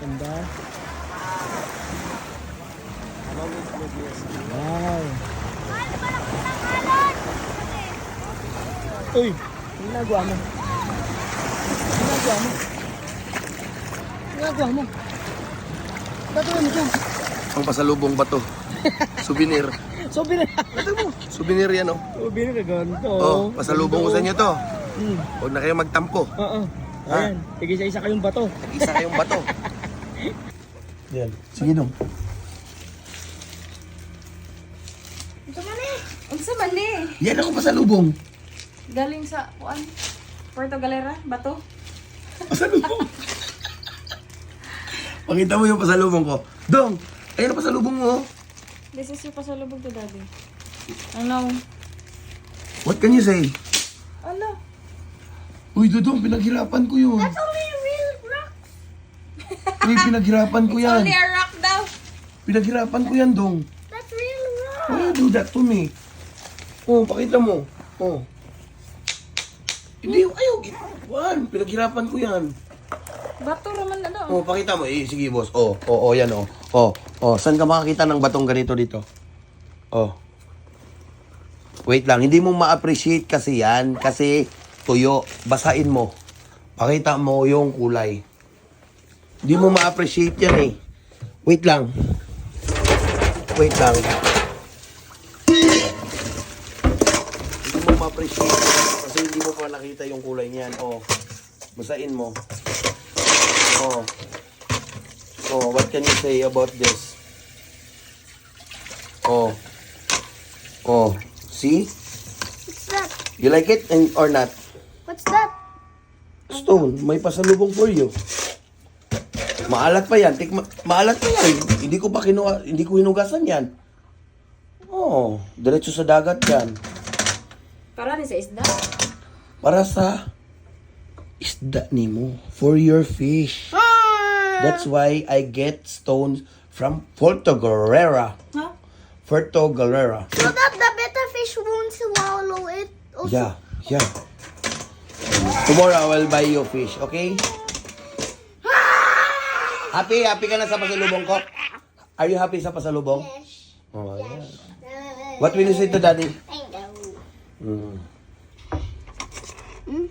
Ganda. Wow. Uy, ano ginagawa mo? Ano ginagawa mo? Ano ginagawa mo? Gagawa mo dyan? Ang pasalubong ba to? Souvenir. Souvenir. Souvenir yan, oh. Souvenir ka ganito. Oh, pasalubong ko sa inyo to. Hmm. Huwag na kayo magtampo. Oo. Ayan, tig-isa-isa kayong bato. Isa kayong bato. Yan. Sige dong. Unsa man ni? Yan ako pasalubong. Galing sa kuan Puerto Galera, Bato. Pasalubong. Pakita mo yung pasalubong ko. Dong, ayun ang pasalubong mo. This is your pasalubog to daddy. Ano? What can you say? Ano? Uy, Dudong, pinaghirapan ko yun. That's only a real rock. Uy, pinaghirapan ko yan. Only a rock daw. Pinaghirapan ko yan, Dong. That's real rock. Why you do that to me? Oh, pakita mo. Oh. Hindi, ayaw. Juan, pinaghirapan ko yan. Bato raman na daw. Oh, pakita mo. Eh, sige, boss. Yan, oh. Oh, saan ka makakita ng batong ganito dito? Oh. Wait lang, hindi mo ma-appreciate kasi yan. Kasi tuyo. Basain mo. Pakita mo yung kulay. Hindi mo ma-appreciate yan eh. Wait lang. Wait lang. Hindi mo ma-appreciate kasi hindi mo pa nakita yung kulay niyan. Oh. Basain mo. Oh, what can you say about this? Oh, see? What's that? You like it or not? What's that? Stone, may pasalubong for you. Maalat pa yan. Maalat pa yan. Hindi ko hinugasan yan. Oh, diretso sa dagat yan. Para ni sa isda. Para sa isda nimo. For your fish. That's why I get stones from Puerto Galera. Huh? Puerto Galera. So that the betta fish won't swallow it. Also. Yeah. Tomorrow I will buy you fish, okay? Happy ka na sa pasalubong ko? Are you happy sa pasalubong? Yes. Oh, yeah. What will you say to daddy? I know. Mm.